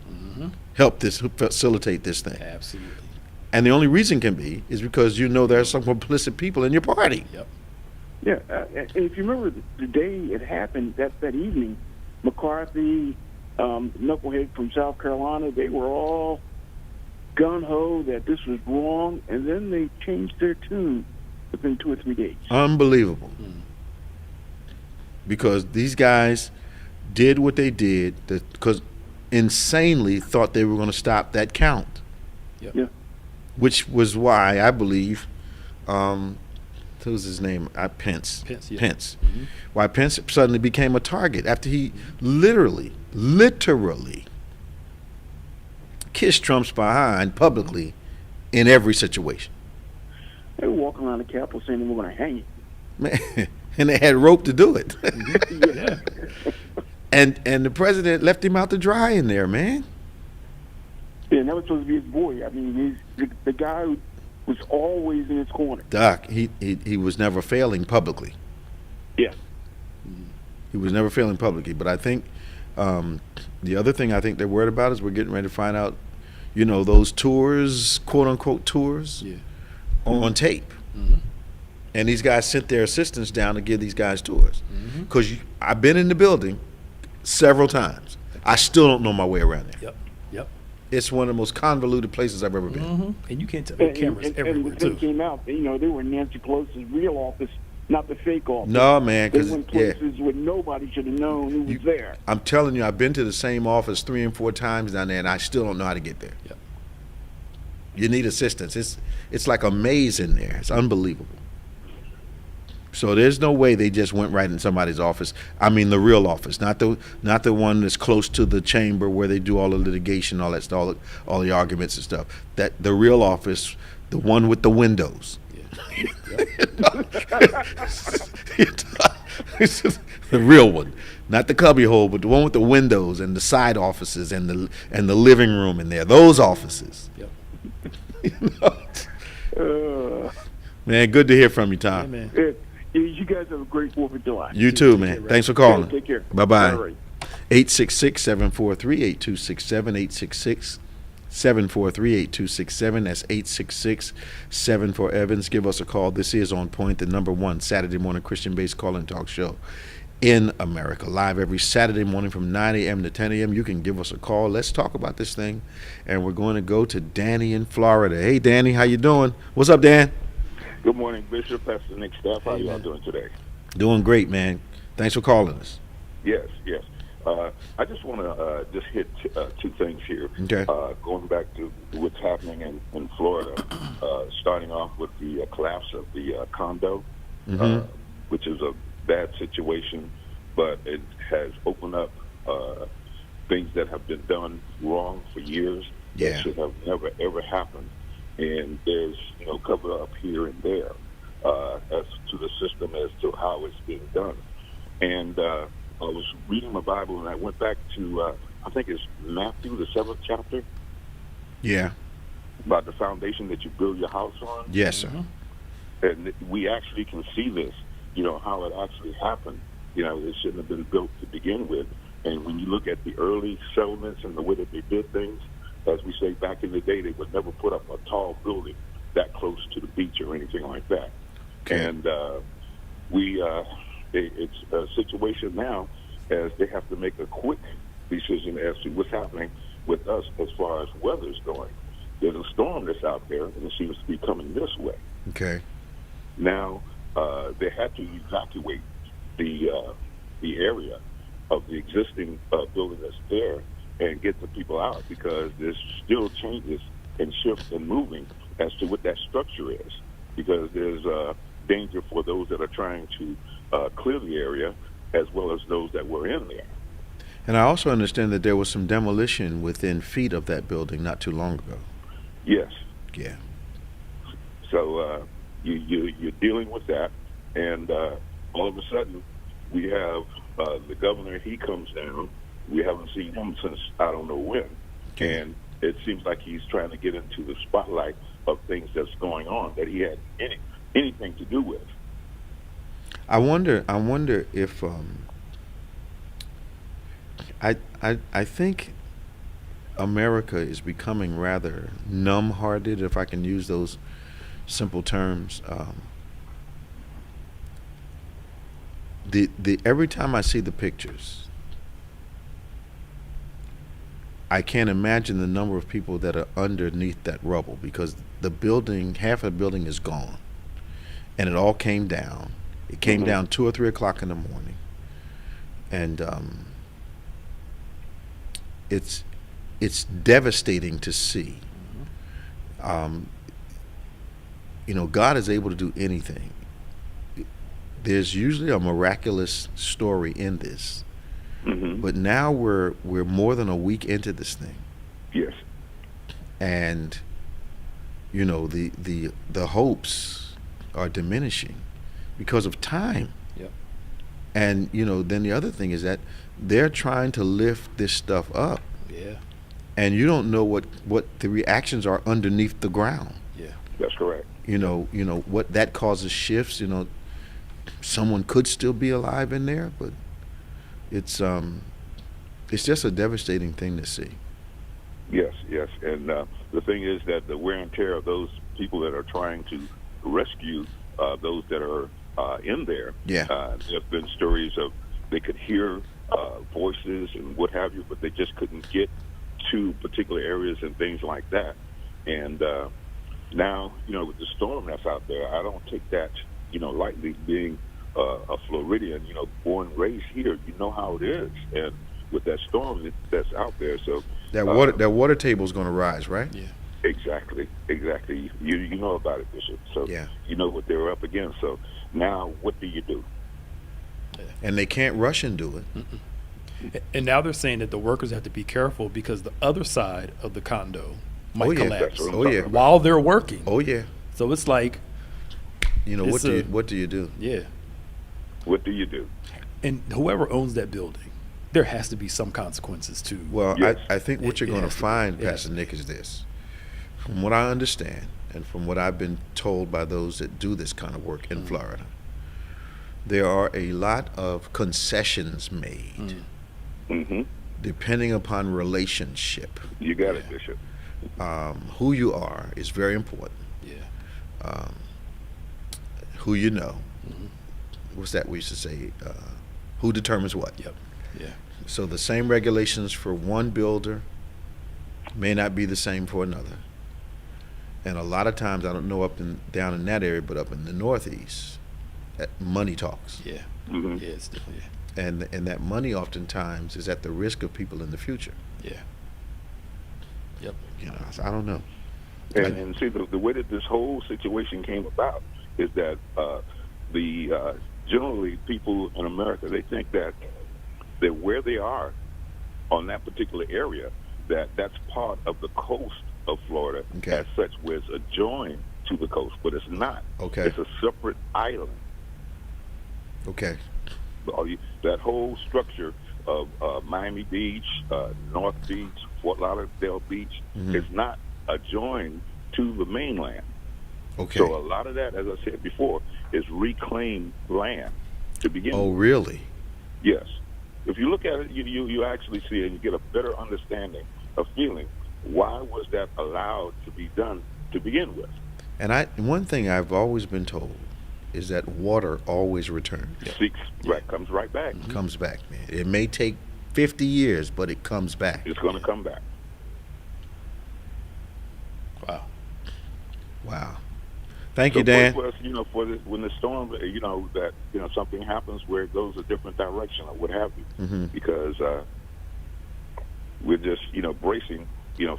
helped facilitate this thing? Absolutely. And the only reason can be is because there's some complicit people in your party. Yeah, and if you remember the day it happened, that evening, McCarthy, knucklehead from South Carolina, they were all gung-ho that this was wrong, and then they changed their tune within 2 or 3 days. Unbelievable. Because these guys did what they did because insanely thought they were going to stop that count. Yeah. Which was why I believe, what was his name? Pence. Pence. Why Pence suddenly became a target after he literally kissed Trump's behind publicly in every situation. They were walking around the Capitol saying they were going to hang him. Man, and they had rope to do it. And the president left him out to dry in there, man. Yeah, and that was supposed to be his boy. I mean, he's the guy who was always in his corner. Doc, he was never failing publicly. Yeah. He was never failing publicly. But I think the other thing I think they're worried about is we're getting ready to find out, you know, those tours, quote unquote tours, on tape. Mm-hmm. And these guys sent their assistants down to give these guys tours. Because I've been in the building several times. I still don't know my way around there. Yep. It's one of the most convoluted places I've ever been. And you can't tell the cameras everywhere, and too. when they came out, they were in Nancy Pelosi's real office, not the fake office. No, man, they because went places where nobody should have known who was there. I'm telling you, I've been to the same office 3 and 4 times down there, and I still don't know how to get there. Yep. You need assistance. It's like a maze in there. It's unbelievable. So there's no way they just went right in somebody's office. I mean, the real office, not the one that's close to the chamber where they do all the litigation, all that stuff, all the arguments and stuff. That the real office, the one with the windows. The real one, not the cubby hole, but the one with the windows and the side offices and the living room in there. Those offices. Man, good to hear from you, Tom. Yeah, man. You guys have a great 4th of July. You too, man. care, Thanks for calling. Take care. Bye-bye. All right. 866-743-8267, 866-743-8267. That's 866-74-EVANS. Give us a call. This is On Point, the #1 Saturday morning Christian-based call-in talk show in America. Live every Saturday morning from 9 a.m. to 10 a.m. You can give us a call. Let's talk about this thing. And we're going to go to Danny in Florida. Hey, Danny, how you doing? What's up, Dan? Good morning, Bishop, Pastor Nick, staff. How you all doing today? Doing great, man. Thanks for calling us. Yes. I just want to just hit 2 things here. Okay. Going back to what's happening in Florida, starting off with the collapse of the condo, which is a bad situation, but it has opened up things that have been done wrong for years that should have never, ever happened. And there's, cover up here and there as to the system as to how it's being done. And I was reading my Bible, and I went back to, I think it's Matthew, the 7th chapter. Yeah. About the foundation that you build your house on. Yes, sir. And we actually can see this, how it actually happened. It shouldn't have been built to begin with. And when you look at the early settlements and the way that they did things, as we say back in the day, they would never put up a tall building that close to the beach or anything like that. Okay. And it's a situation now as they have to make a quick decision as to what's happening with us as far as weather's going. There's a storm that's out there, and it seems to be coming this way. Okay. Now, they had to evacuate the area of the existing building that's there and get the people out, because there's still changes and shifts and moving as to what that structure is, because there's danger for those that are trying to clear the area as well as those that were in there. And I also understand that there was some demolition within feet of that building not too long ago. Yes. Yeah. So you're dealing with that, and all of a sudden we have the governor. He comes down. We haven't seen him since I don't know when, and it seems like he's trying to get into the spotlight of things that's going on that he had anything to do with. I wonder if I think America is becoming rather numb-hearted, if I can use those simple terms. Every time I see the pictures, I can't imagine the number of people that are underneath that rubble, because the building, half of the building is gone, and it all came down. It came down 2 or 3 o'clock in the morning, and it's devastating to see. God is able to do anything. There's usually a miraculous story in this. But now we're more than a week into this thing. Yes. And the hopes are diminishing because of time. Yep. And, you know, then the other thing is that they're trying to lift this stuff up. Yeah. And you don't know what the reactions are underneath the ground. Yeah. That's correct. You know what that causes shifts. You know, someone could still be alive in there, but it's just a devastating thing to see. Yes, yes. And the thing is that the wear and tear of those people that are trying to rescue those that are in there. Yeah. There have been stories of they could hear voices and what have you, but they just couldn't get to particular areas and things like that. And now, you know, with the storm that's out there, I don't take that, you know, lightly. Being a Floridian, you know, born and raised here, you know how it is. And with that storm that's out there, so that water table is going to rise, right? Yeah. Exactly. You know about it, Bishop. So yeah. You know what they're up against. So now, what do you do? And they can't rush and do it. Mm-mm. And now they're saying that the workers have to be careful because the other side of the condo might collapse while they're working. Oh yeah. So it's like, you know, what do you do? Yeah. What do you do? And whoever owns that building, there has to be some consequences too. Well, yes. I think what you're going to find, Pastor Nick, is this. From what I understand, and from what I've been told by those that do this kind of work in Florida, there are a lot of concessions made, depending upon relationship. You got it, Bishop. Who you are is very important. Yeah. Who you know. What's that we used to say? Who determines what? Yep. Yeah. So the same regulations for one builder may not be the same for another. And a lot of times, I don't know down in that area, but up in the Northeast, money talks. Yeah. Mm-hmm. Yeah. It's still, yeah. And that money oftentimes is at the risk of people in the future. Yeah. Yep. You know, I don't know. And see, the way that this whole situation came about is that generally people in America, they think that where they are on that particular area, that's part of the coast of Florida as such, where it's adjoined to the coast, but it's not. Okay. It's a separate island. Okay. That whole structure of Miami Beach, North Beach, Fort Lauderdale Beach is not adjoined to the mainland. Okay. So a lot of that, as I said before, is reclaimed land to begin with. Oh, really? Yes. If you look at it, you actually see it and you get a better understanding of feeling. Why was that allowed to be done to begin with? And one thing I've always been told is that water always returns. Comes right back. Comes back, man. It may take 50 years, but it comes back. It's going to come back. Wow. Wow. Thank you, Dan. For us, when the storm, that something happens where it goes a different direction or what have you, because we're just bracing,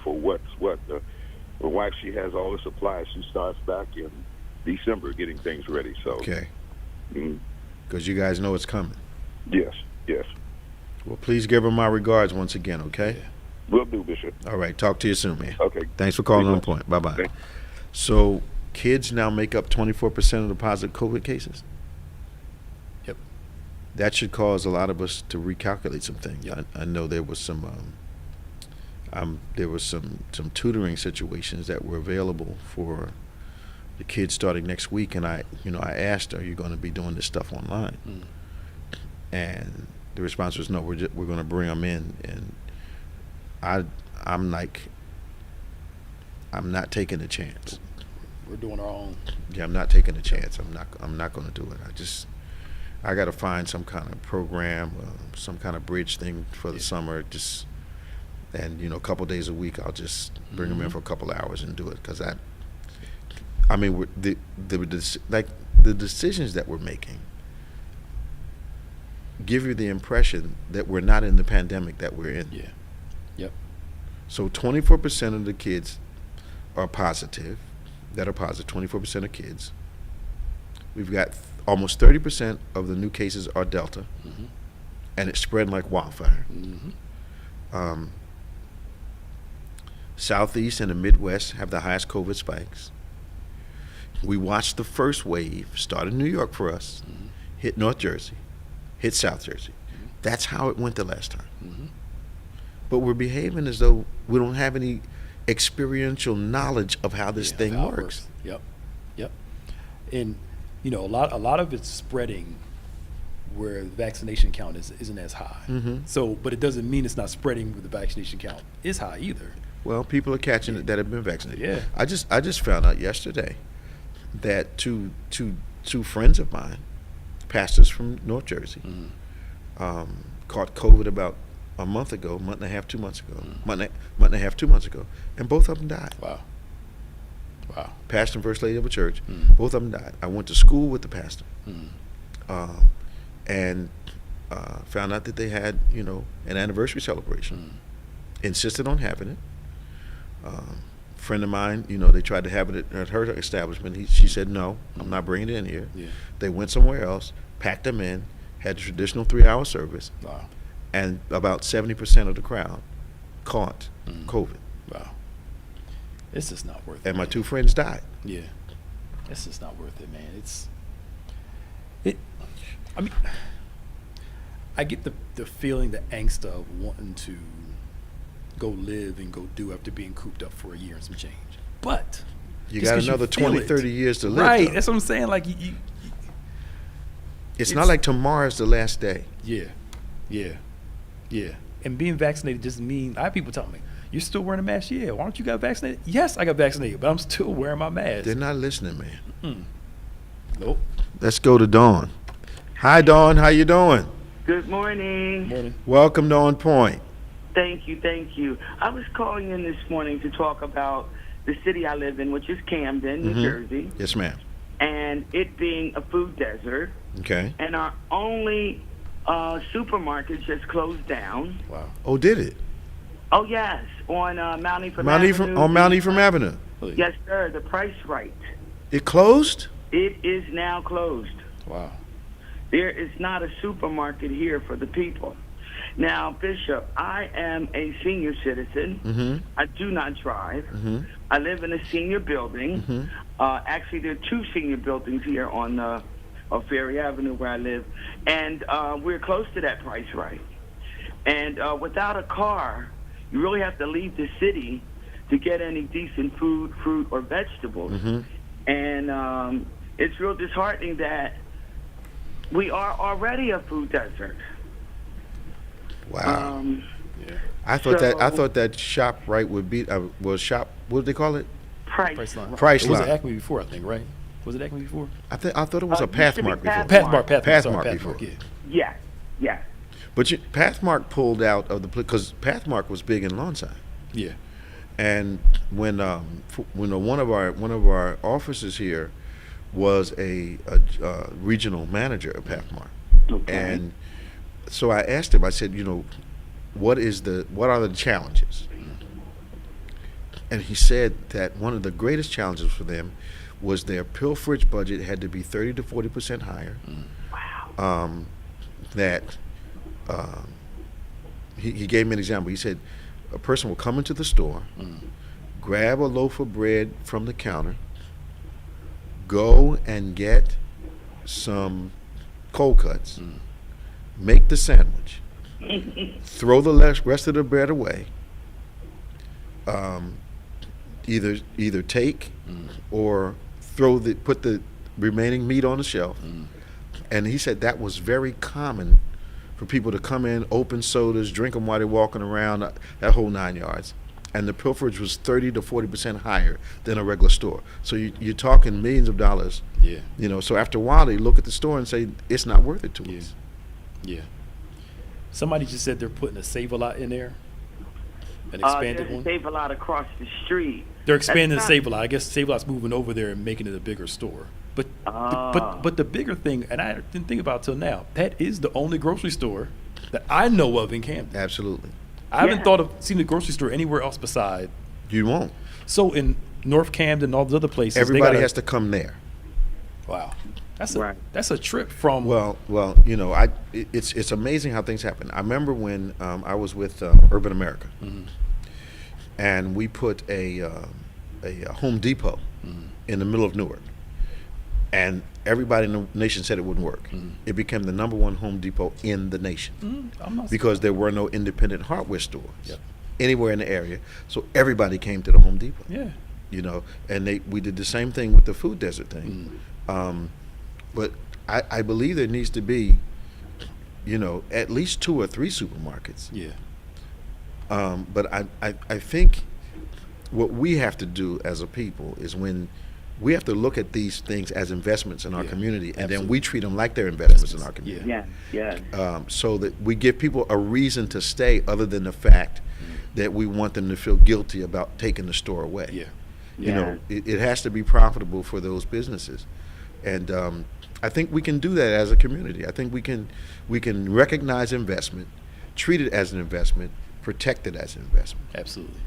for what's what. The wife, she has all the supplies. She starts back in December getting things ready. So okay, because you guys know it's coming. Yes. Well, please give her my regards once again. Okay. Will do, Bishop. All right. Talk to you soon, man. Okay. Thanks for calling On Point. Bye bye. So, kids now make up 24% of the positive COVID cases. Yep. That should cause a lot of us to recalculate some things. Yep. I know there was some tutoring situations that were available for the kids starting next week, and I asked, "Are you going to be doing this stuff online?" And the response was, "No, we're going to bring them in." And I'm like, I'm not taking a chance. We're doing our own. Yeah, I'm not taking a chance. I'm not going to do it. I got to find some kind of program, some kind of bridge thing for the summer. And a couple days a week, I'll just bring them in for a couple hours and do it. Because the decisions that we're making give you the impression that we're not in the pandemic that we're in. Yeah. Yep. So 24% of the kids are positive. 24% of kids. We've got almost 30% of the new cases are Delta, and it's spreading like wildfire. Southeast and the Midwest have the highest COVID spikes. We watched the first wave start in New York for us, hit North Jersey, hit South Jersey. That's how it went the last time. But we're behaving as though we don't have any experiential knowledge of how this thing how it works. Yep. And a lot of it's spreading where the vaccination count isn't as high. So, but it doesn't mean it's not spreading where the vaccination count is high either. Well, people are catching it that have been vaccinated. Yeah. I just found out yesterday that two friends of mine, pastors from North Jersey, caught COVID about a month ago, month and a half, 2 months ago, month and a half, 2 months ago, and both of them died. Wow. Pastor and First Lady of a church, both of them died. I went to school with the pastor, and found out that they had, an anniversary celebration. Insisted on having it. Friend of mine, they tried to have it at her establishment. She said, no, I'm not bringing it in here. Yeah. They went somewhere else, packed them in, had the traditional 3-hour service, Wow. and about 70% of the crowd caught COVID. Wow. It's just not worth it. And my man. 2 friends died. Yeah. It's just not worth it, man. I get the feeling, the angst of wanting to go live and go do after being cooped up for a year and some change. But You just got 'cause another feel 20, it. 30 years to live. Right. though. That's what I'm saying. Like, It's not like tomorrow's the last day. Yeah. And being vaccinated doesn't mean, I have people tell me, you're still wearing a mask? Yeah. Why don't you got vaccinated? Yes, I got vaccinated, but I'm still wearing my mask. They're not listening, man. Nope. Let's go to Dawn. Hi, Dawn. How you doing? Good morning. Morning. Welcome to Onpointe. Thank you. I was calling in this morning to talk about the city I live in, which is Camden, New Jersey, Yes, ma'am. and it being a food desert. Okay. And our only supermarket just closed down. Wow. Oh, did it? Oh, yes, on Mount Ephraim Mount Avenue. Ephraim, on Mount Ephraim Avenue. Yes, sir, the Price Right. It closed? It is now closed. Wow. There is not a supermarket here for the people. Now, Bishop, I am a senior citizen. I do not drive. I live in a senior building. Actually, there are 2 senior buildings here on Ferry Avenue where I live. And we're close to that Price Right. And without a car, you really have to leave the city to get any decent food, fruit, or vegetables. And it's real disheartening that we are already a food desert. Wow. I thought that shop right would be was shop. What did they call it? Priceline. Priceline. It was at Acme before, I think, right? Was it Acme before? I thought it was a It used to be Pathmark before. Pathmark. Pathmark before. yeah. Yes. But Pathmark pulled out of the because Pathmark was big in Lawnside. Yeah. And when one of our officers here was a regional manager of Pathmark, and so I asked him. I said, what are the challenges? And he said that one of the greatest challenges for them was their pilferage budget had to be 30 to 40% higher. Wow. He gave me an example. He said a person will come into the store, grab a loaf of bread from the counter, go and get some cold cuts, make the sandwich, throw the rest of the bread away, either take or put the remaining meat on the shelf. And he said that was very common for people to come in, open sodas, drink them while they're walking around, that whole 9 yards. And the pilferage was 30 to 40% higher than a regular store. So you're talking millions of dollars. Yeah. So after a while, they look at the store and say, it's not worth it to us. Yeah. Somebody just said they're putting a Save-A-Lot in there, an expanded There's a one. Save-A-Lot across the street. They're expanding the That's Save-A-Lot. I guess Save-A-Lot's moving over there and making it a bigger store. But but the bigger thing, and I didn't think about it till now, that is the only grocery store that I know of in Camden. Absolutely. I haven't seen the grocery store anywhere else beside. You won't. So in North Camden and all those other places, Everybody has to come there. Wow, that's a trip from. Well, it's amazing how things happen. I remember when I was with Urban America, and we put a Home Depot in the middle of Newark, and everybody in the nation said it wouldn't work. It became the #1 Home Depot in the nation because there were no independent hardware stores anywhere in the area. So everybody came to the Home Depot. Yeah. You know, and we did the same thing with the food desert thing. But I believe there needs to be, you know, at least 2 or 3 supermarkets. Yeah. But I think what we have to do as a people is when we have to look at these things as investments in our community, and then we treat them like they're investments in our community. So that we give people a reason to stay other than the fact that we want them to feel guilty about taking the store away. You know, it has to be profitable for those businesses. And I think we can do that as a community. I think we can recognize investment, treat it as an investment, protect it as an investment. Absolutely.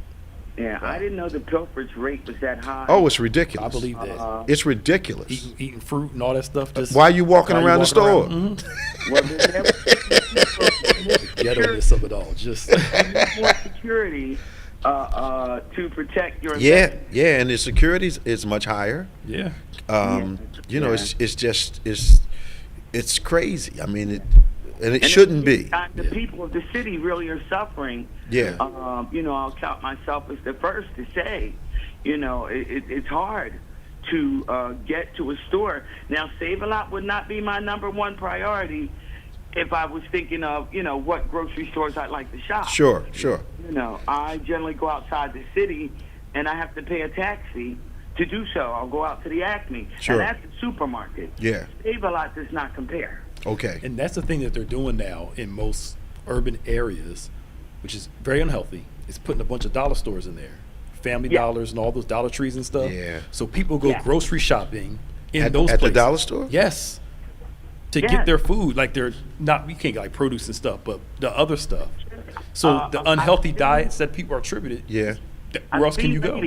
Yeah, I didn't know the pilferage rate was that high. Oh, it's ridiculous. I believe that. It's ridiculous. Eating fruit and all that stuff. Just why are you walking around the store? Well, The ghetto-ness of it all. Just more security to protect your yeah, and the security is much higher. Yeah. You know, it's crazy. I mean, it shouldn't be. The people of the city really are suffering. Yeah. You know, I'll count myself as the first to say, you know, it's hard to get to a store. Now, Save-A-Lot would not be my #1 priority if I was thinking of, you know, what grocery stores I'd like to shop. Sure. You know, I generally go outside the city, and I have to pay a taxi to do so. I'll go out to the Acme. Sure. And that's a supermarket. Yeah. Save-A-Lot does not compare. Okay. And that's the thing that they're doing now in most urban areas, which is very unhealthy, is putting a bunch of dollar stores in there. Family Dollars and all those Dollar Trees and stuff. Yeah. So people go grocery shopping in those at places. the dollar store? Yes. To get their food. Like they're not, you can't get like produce and stuff, but the other stuff. So the unhealthy diets that people are attributed, where else can you go?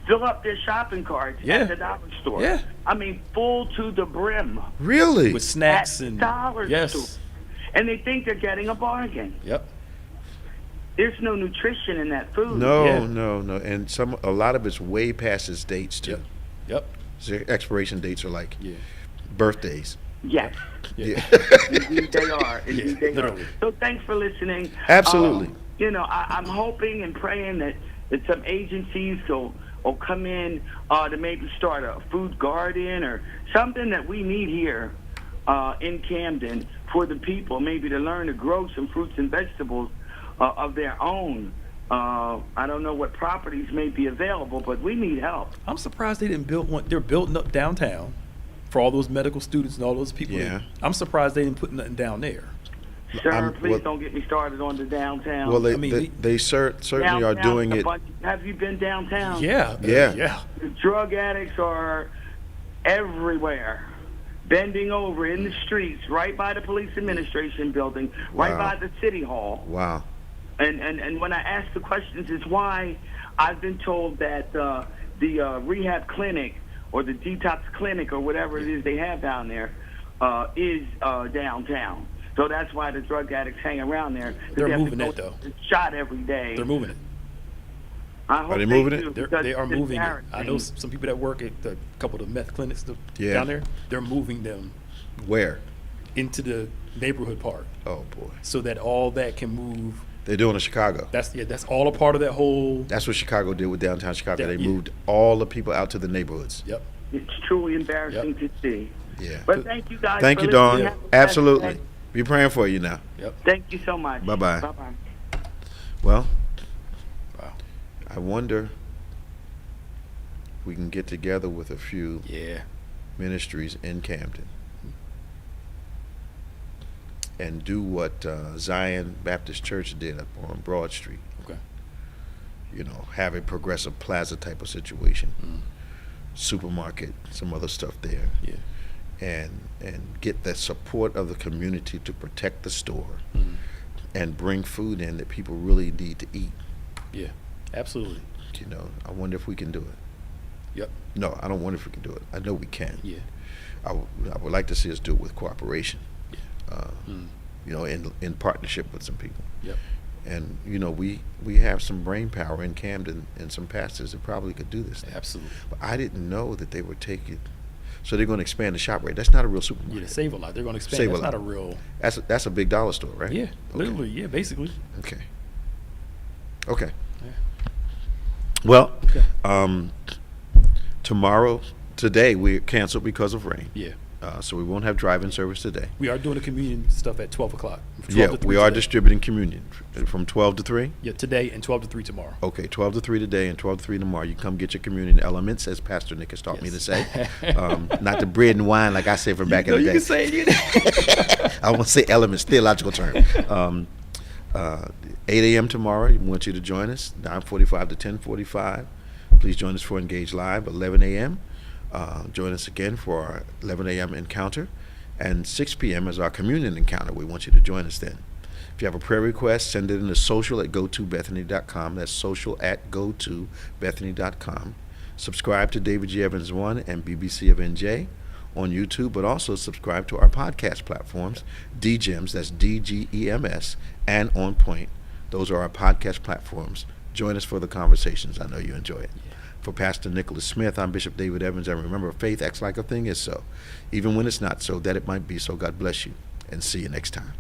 Fill up their shopping carts at the dollar store. Yeah. I mean, full to the brim. Really? With snacks at and dollar store. And they think they're getting a bargain. Yep. There's no nutrition in that food. No. And a lot of it's way past its dates too. Yep. So expiration dates are like birthdays. Yes. Yeah. Indeed they are. Indeed they are. So thanks for listening. Absolutely. You know, I'm hoping and praying that some agencies will come in to maybe start a food garden or something that we need here in Camden for the people, maybe to learn to grow some fruits and vegetables of their own. I don't know what properties may be available, but we need help. I'm surprised they didn't build one. They're building up downtown for all those medical students and all those people. Yeah. I'm surprised they didn't put nothing down there. Sir, please don't get me started on the downtown. Well, they certainly are doing it. Have you been downtown? Yeah. The drug addicts are everywhere, bending over in the streets, right by the police administration building, right by the city hall. Wow. And when I ask the questions, it's why I've been told that the rehab clinic or the detox clinic or whatever it is they have down there is downtown. So that's why the drug addicts hang around there. They're moving it, though. Shot every day. They're moving it. I hope Are they moving it? They are moving it. I know some people that work at a couple of the meth clinics down there. They're moving them. Where? Into the neighborhood park. Oh boy. So that all that can move. They're doing it in Chicago. That's all a part of that whole. That's what Chicago did with downtown Chicago. They moved all the people out to the neighborhoods. Yep. It's truly embarrassing to see. Yeah. But thank you guys. Thank you, Dawn. Absolutely. Be praying for you now. Yep. Thank you so much. Bye-bye. Bye-bye. Well, I wonder if we can get together with a few ministries in Camden and do what Zion Baptist Church did up on Broad Street. Okay. You know, have a progressive plaza type of situation. Supermarket, some other stuff there. Yeah. And get the support of the community to protect the store and bring food in that people really need to eat. Yeah, absolutely. You know, I wonder if we can do it. Yep. No, I don't wonder if we can do it. I know we can. Yeah. I would like to see us do it with cooperation. Yeah. You know, in partnership with some people. Yep. And you know, we have some brain power in Camden and some pastors that probably could do this. Absolutely. But I didn't know that they were taking So they're going to expand the shop rate. That's not a real supermarket. Yeah, to save a lot. They're going to expand. Save a That's lot. not a real. That's a big dollar store, right? Yeah, Okay. literally. Yeah, basically. Okay. Okay. Yeah. Well, Okay. today we're canceled because of rain. Yeah. So we won't have drive-in service today. We are doing the communion stuff at 12 o'clock. From 12 Yeah, to 3 we are today. distributing communion from 12 to 3. Yeah, today and 12 to 3 tomorrow. Okay, 12 to 3 today and 12 to 3 tomorrow. You come get your communion elements, as Pastor Nick has taught me to say. Not the bread and wine like I say from back in the day. You can say it. I want to say elements, theological term. 8 a.m. tomorrow, we want you to join us, 9:45 to 10:45. Please join us for Engage Live, 11 a.m. Join us again for our 11 a.m. encounter. And 6 p.m. is our communion encounter. We want you to join us then. If you have a prayer request, send it in to social@gotobethany.com. That's social@gotobethany.com. Subscribe to David G. Evans 1 and BBC of NJ on YouTube, but also subscribe to our podcast platforms, DGEMS, that's DGEMS, and Onpointe. Those are our podcast platforms. Join us for the conversations. I know you enjoy it. For Pastor Nicholas Smith, I'm Bishop David Evans, and remember, faith acts like a thing is so, even when it's not so, that it might be so. God bless you, and see you next time.